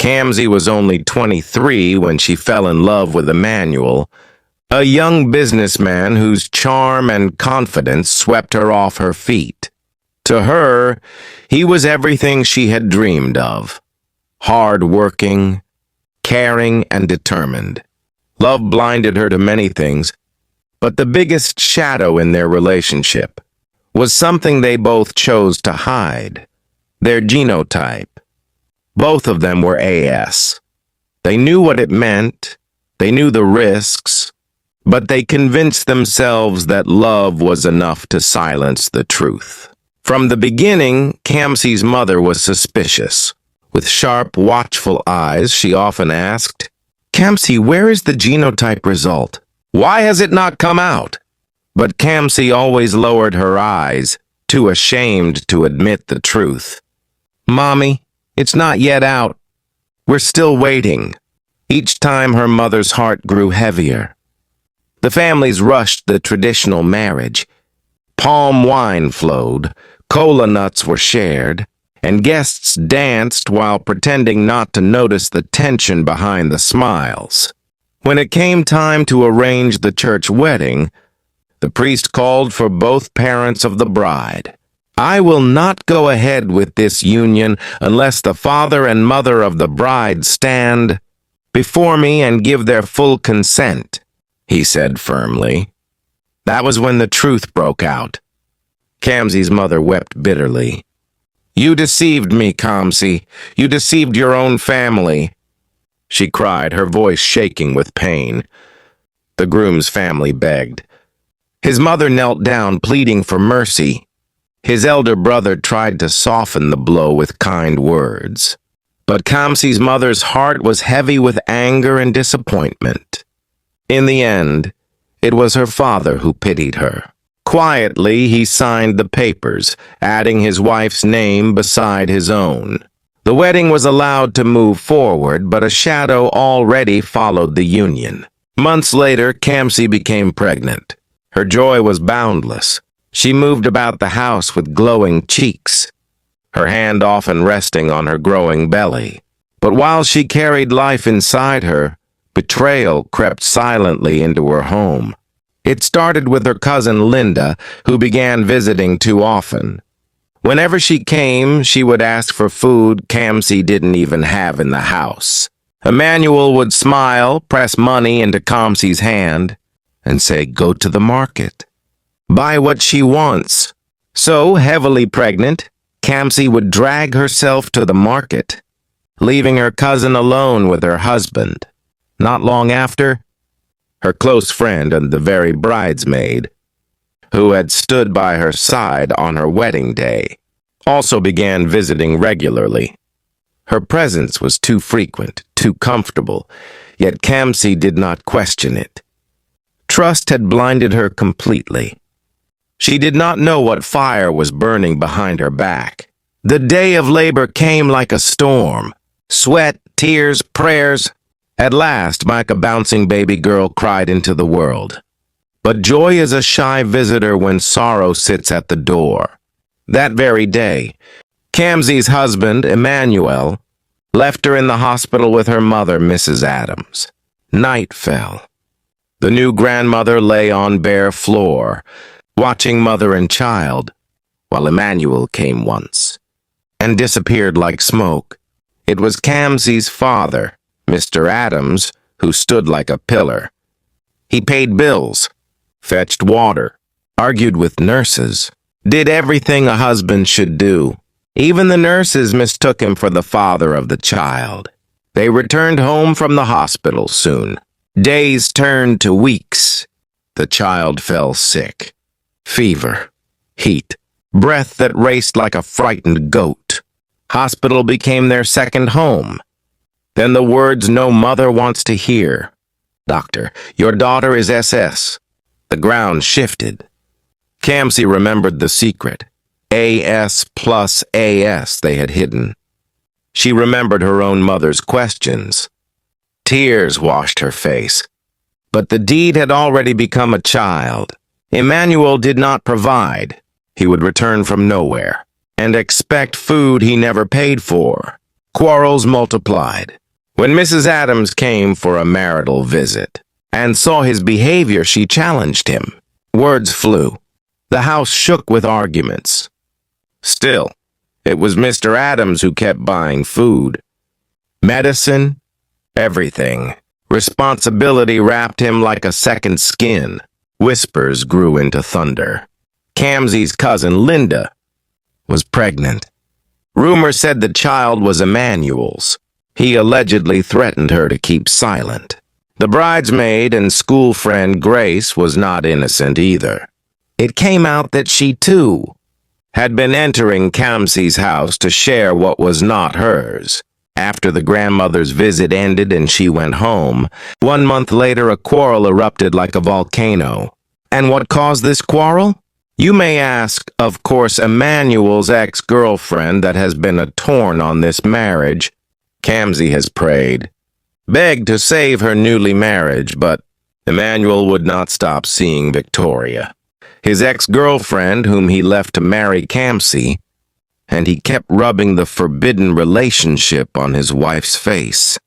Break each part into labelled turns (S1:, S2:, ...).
S1: Kamsi was only 23 when she fell in love with Emmanuel, a young businessman whose charm and confidence swept her off her feet. To her, he was everything she had dreamed of. Hard-working, caring, and determined. Love blinded her to many things, but the biggest shadow in their relationship was something they both chose to hide: their genotype. Both of them were AS. They knew what it meant, they knew the risks, but they convinced themselves that love was enough to silence the truth. From the beginning, Kamsi's mother was suspicious. With sharp, watchful eyes, she often asked, "Kamsi, where is the genotype result? Why has it not come out?" But Kamsi always lowered her eyes, too ashamed to admit the truth. "Mommy, it's not yet out. We're still waiting." Each time her mother's heart grew heavier. The families rushed the traditional marriage. Palm wine flowed, cola nuts were shared, and guests danced while pretending not to notice the tension behind the smiles. When it came time to arrange the church wedding, the priest called for both parents of the bride. "I will not go ahead with this union unless the father and mother of the bride stand before me and give their full consent," he said firmly. That was when the truth broke out. Kamsi's mother wept bitterly. "You deceived me, Kamsi. You deceived your own family," she cried, her voice shaking with pain. The groom's family begged. His mother knelt down, pleading for mercy. His elder brother tried to soften the blow with kind words. But Kamsi's mother's heart was heavy with anger and disappointment. In the end, it was her father who pitied her. Quietly, he signed the papers, adding his wife's name beside his own. The wedding was allowed to move forward, but a shadow already followed the union. Months later, Kamsi became pregnant. Her joy was boundless. She moved about the house with glowing cheeks, her hand often resting on her growing belly. But while she carried life inside her, betrayal crept silently into her home. It started with her cousin Linda, who began visiting too often. Whenever she came, she would ask for food Kamsi didn't even have in the house. Emmanuel would smile, press money into Kamsi's hand, and say, "Go to the market. Buy what she wants." So, heavily pregnant, Kamsi would drag herself to the market, leaving her cousin alone with her husband. Not long after, her close friend and the very bridesmaid, who had stood by her side on her wedding day, also began visiting regularly. Her presence was too frequent, too comfortable, yet Kamsi did not question it. Trust had blinded her completely. She did not know what fire was burning behind her back. The day of labor came like a storm. Sweat, tears, prayers. At last, like a bouncing baby girl, cried into the world. But joy is a shy visitor when sorrow sits at the door. That very day, Kamsi's husband, Emmanuel, left her in the hospital with her mother, Mrs. Adams. Night fell. The new grandmother lay on bare floor, watching mother and child, while Emmanuel came once and disappeared like smoke. It was Kamsi's father, Mr. Adams, who stood like a pillar. He paid bills, fetched water, argued with nurses, did everything a husband should do. Even the nurses mistook him for the father of the child. They returned home from the hospital soon. Days turned to weeks. The child fell sick. Fever, heat, breath that raced like a frightened goat. Hospital became their second home. Then the words no mother wants to hear. "Doctor, your daughter is SS." The ground shifted. Kamsi remembered the secret. AS plus AS they had hidden. She remembered her own mother's questions. Tears washed her face. But the deed had already become a child. Emmanuel did not provide. He would return from nowhere and expect food he never paid for. Quarrels multiplied. When Mrs. Adams came for a marital visit and saw his behavior, she challenged him. Words flew. The house shook with arguments. Still, it was Mr. Adams who kept buying food, medicine, everything. Responsibility wrapped him like a second skin. Whispers grew into thunder. Kamsi's cousin, Linda, was pregnant. Rumor said the child was Emmanuel's. He allegedly threatened her to keep silent. The bridesmaid and school friend Grace was not innocent either. It came out that she, too, had been entering Kamsi's house to share what was not hers. After the grandmother's visit ended and she went home, 1 month later a quarrel erupted like a volcano. And what caused this quarrel? You may ask, of course, Emmanuel's ex-girlfriend that has been a thorn on this marriage. Kamsi has prayed, begged to save her newly marriage, but Emmanuel would not stop seeing Victoria, his ex-girlfriend whom he left to marry Kamsi, and he kept rubbing the forbidden relationship on his wife's face.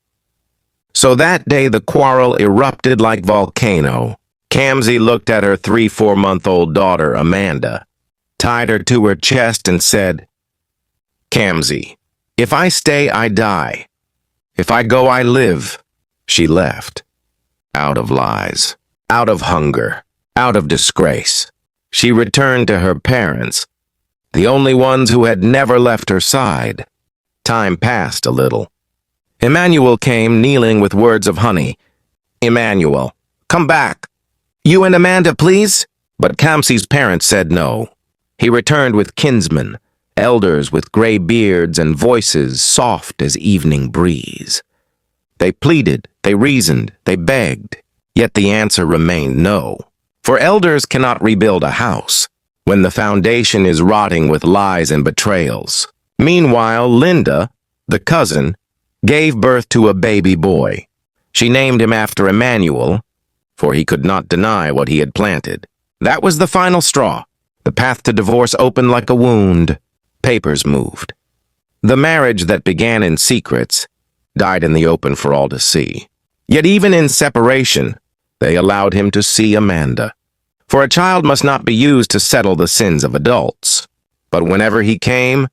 S1: So that day the quarrel erupted like volcano. Kamsi looked at her 3-4-month-old daughter, Amanda, tied her to her chest and said, "Kamsi, if I stay, I die. If I go, I live." She left. Out of lies, out of hunger, out of disgrace. She returned to her parents, the only ones who had never left her side. Time passed a little. Emmanuel came, kneeling with words of honey. "Emmanuel, come back. You and Amanda, please." But Kamsi's parents said no. He returned with kinsmen, elders with gray beards and voices soft as evening breeze. They pleaded, they reasoned, they begged, yet the answer remained no. For elders cannot rebuild a house when the foundation is rotting with lies and betrayals. Meanwhile, Linda, the cousin, gave birth to a baby boy. She named him after Emmanuel, for he could not deny what he had planted. That was the final straw. The path to divorce opened like a wound. Papers moved. The marriage that began in secrets died in the open for all to see. Yet even in separation, they allowed him to see Amanda. For a child must not be used to settle the sins of adults. But whenever he came,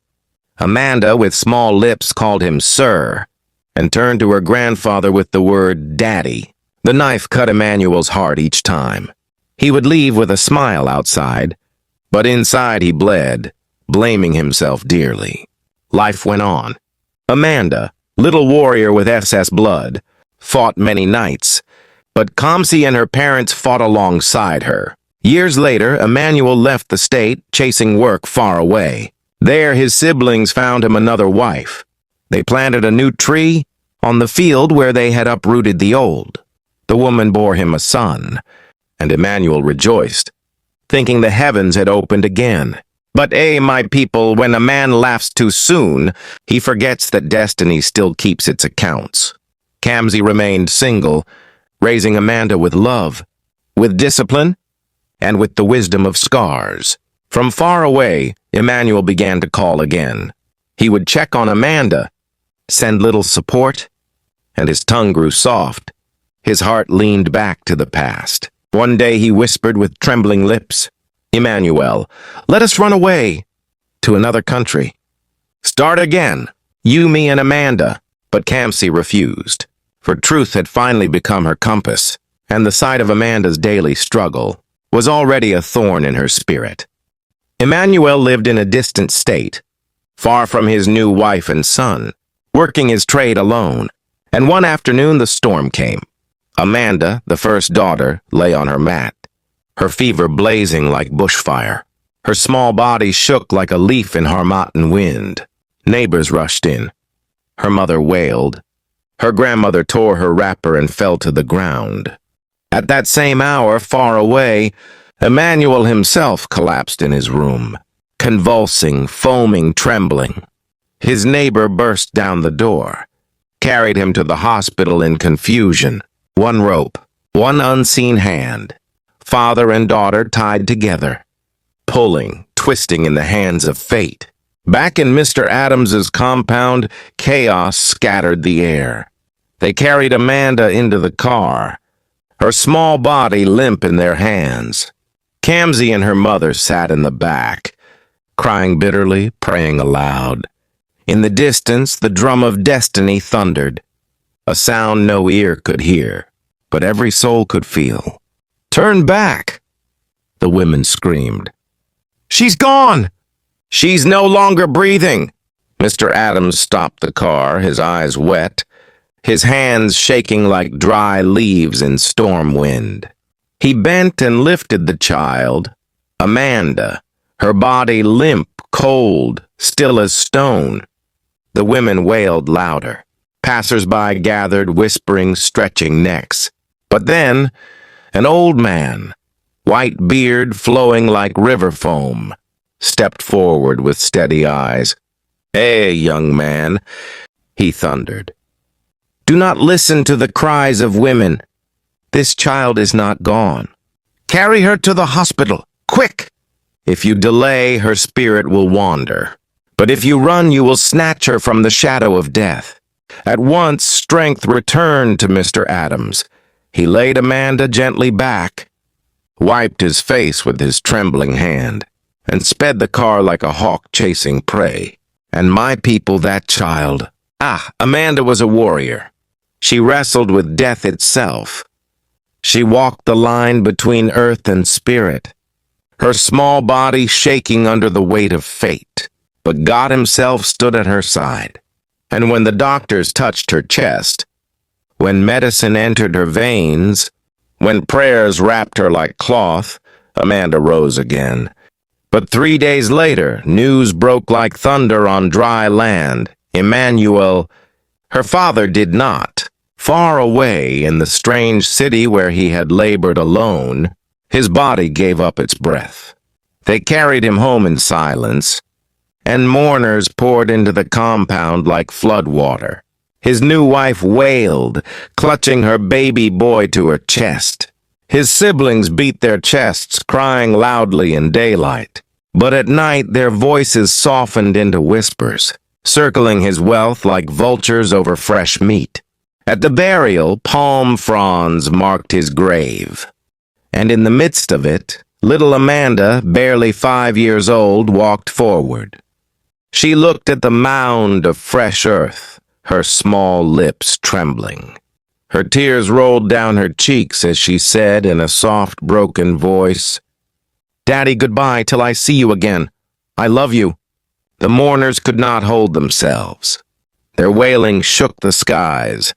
S1: Amanda, with small lips, called him Sir, and turned to her grandfather with the word Daddy. The knife cut Emmanuel's heart each time. He would leave with a smile outside, but inside he bled, blaming himself dearly. Life went on. Amanda, little warrior with SS blood, fought many nights, but Kamsi and her parents fought alongside her. Years later, Emmanuel left the state, chasing work far away. There, his siblings found him another wife. They planted a new tree on the field where they had uprooted the old. The woman bore him a son, and Emmanuel rejoiced, thinking the heavens had opened again. But my people, when a man laughs too soon, he forgets that destiny still keeps its accounts. Kamsi remained single, raising Amanda with love, with discipline, and with the wisdom of scars. From far away, Emmanuel began to call again. He would check on Amanda, send little support, and his tongue grew soft. His heart leaned back to the past. One day he whispered with trembling lips, "Emmanuel, let us run away to another country. Start again, you, me, and Amanda." But Kamsi refused, for truth had finally become her compass, and the sight of Amanda's daily struggle was already a thorn in her spirit. Emmanuel lived in a distant state, far from his new wife and son, working his trade alone. And one afternoon the storm came. Amanda, the first daughter, lay on her mat, her fever blazing like bushfire. Her small body shook like a leaf in Harmattan wind. Neighbors rushed in. Her mother wailed. Her grandmother tore her wrapper and fell to the ground. At that same hour, far away, Emmanuel himself collapsed in his room, convulsing, foaming, trembling. His neighbor burst down the door, carried him to the hospital in confusion. One rope, one unseen hand, father and daughter tied together, pulling, twisting in the hands of fate. Back in Mr. Adams's compound, chaos scattered the air. They carried Amanda into the car, her small body limp in their hands. Kamsi and her mother sat in the back, crying bitterly, praying aloud. In the distance, the drum of destiny thundered, a sound no ear could hear, but every soul could feel. "Turn back!" the women screamed. "She's gone! She's no longer breathing!" Mr. Adams stopped the car, his eyes wet, his hands shaking like dry leaves in storm wind. He bent and lifted the child, Amanda, her body limp, cold, still as stone. The women wailed louder. Passers-by gathered, whispering, stretching necks. But then, an old man, white beard flowing like river foam, stepped forward with steady eyes. "Hey, young man," he thundered. "Do not listen to the cries of women. This child is not gone. Carry her to the hospital, quick! If you delay, her spirit will wander. But if you run, you will snatch her from the shadow of death." At once, strength returned to Mr. Adams. He laid Amanda gently back, wiped his face with his trembling hand, and sped the car like a hawk chasing prey. And my people, that child. Amanda was a warrior. She wrestled with death itself. She walked the line between earth and spirit, her small body shaking under the weight of fate. But God himself stood at her side. And when the doctors touched her chest, when medicine entered her veins, when prayers wrapped her like cloth, Amanda rose again. But 3 days later, news broke like thunder on dry land. Emmanuel, her father, did not. Far away in the strange city where he had labored alone, his body gave up its breath. They carried him home in silence, and mourners poured into the compound like floodwater. His new wife wailed, clutching her baby boy to her chest. His siblings beat their chests, crying loudly in daylight. But at night their voices softened into whispers, circling his wealth like vultures over fresh meat. At the burial, palm fronds marked his grave. And in the midst of it, little Amanda, barely 5 years old, walked forward. She looked at the mound of fresh earth, her small lips trembling. Her tears rolled down her cheeks as she said in a soft, broken voice, "Daddy, goodbye till I see you again. I love you." The mourners could not hold themselves. Their wailing shook the skies,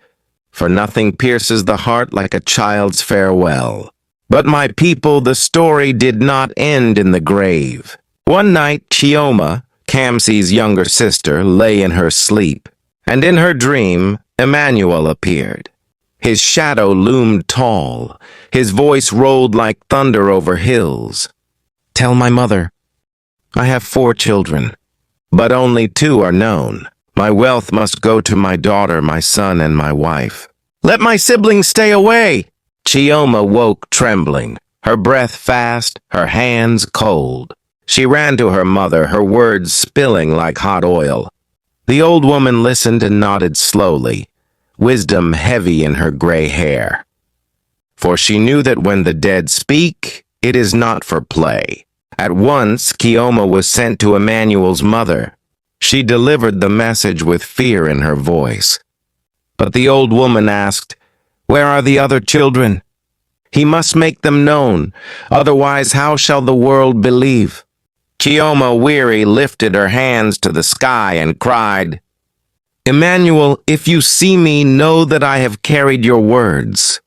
S1: for nothing pierces the heart like a child's farewell. But my people, the story did not end in the grave. One night, Chioma, Kamsi's younger sister, lay in her sleep, and in her dream, Emmanuel appeared. His shadow loomed tall, his voice rolled like thunder over hills. "Tell my mother, I have 4 children, but only 2 are known. My wealth must go to my daughter, my son, and my wife. Let my siblings stay away." Chioma woke trembling, her breath fast, her hands cold. She ran to her mother, her words spilling like hot oil. The old woman listened and nodded slowly, wisdom heavy in her gray hair. For she knew that when the dead speak, it is not for play. At once, Chioma was sent to Emmanuel's mother. She delivered the message with fear in her voice. But the old woman asked, "Where are the other children? He must make them known, otherwise how shall the world believe?" Chioma, weary, lifted her hands to the sky and cried, "Emmanuel, if you see me, know that I have carried your words.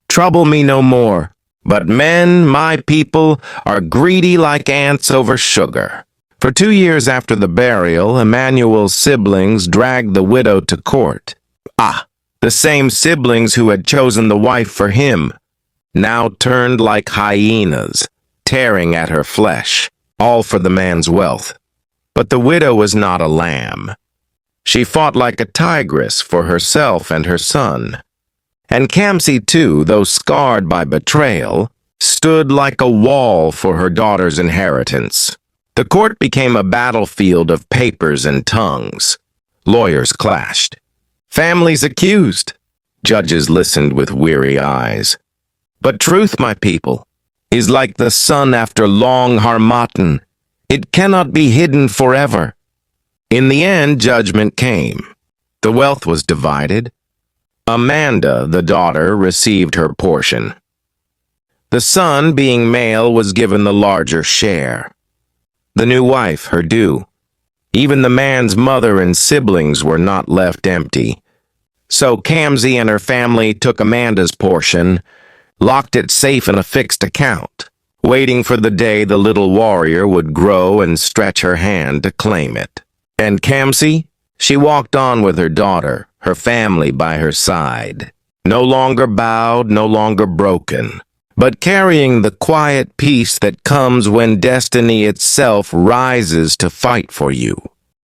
S1: Trouble me no more. But men, my people, are greedy like ants over sugar." For 2 years after the burial, Emmanuel's siblings dragged the widow to court. The same siblings who had chosen the wife for him, now turned like hyenas, tearing at her flesh, all for the man's wealth. But the widow was not a lamb. She fought like a tigress for herself and her son. And Kamsi, too, though scarred by betrayal, stood like a wall for her daughter's inheritance. The court became a battlefield of papers and tongues. Lawyers clashed. Families accused. Judges listened with weary eyes. But truth, my people, is like the sun after long harmattan. It cannot be hidden forever. In the end, judgment came. The wealth was divided. Amanda, the daughter, received her portion. The son, being male, was given the larger share. The new wife, her due. Even the man's mother and siblings were not left empty. So Kamsi and her family took Amanda's portion, locked it safe in a fixed account, waiting for the day the little warrior would grow and stretch her hand to claim it. And Kamsi? She walked on with her daughter, her family by her side, no longer bowed, no longer broken, but carrying the quiet peace that comes when destiny itself rises to fight for you.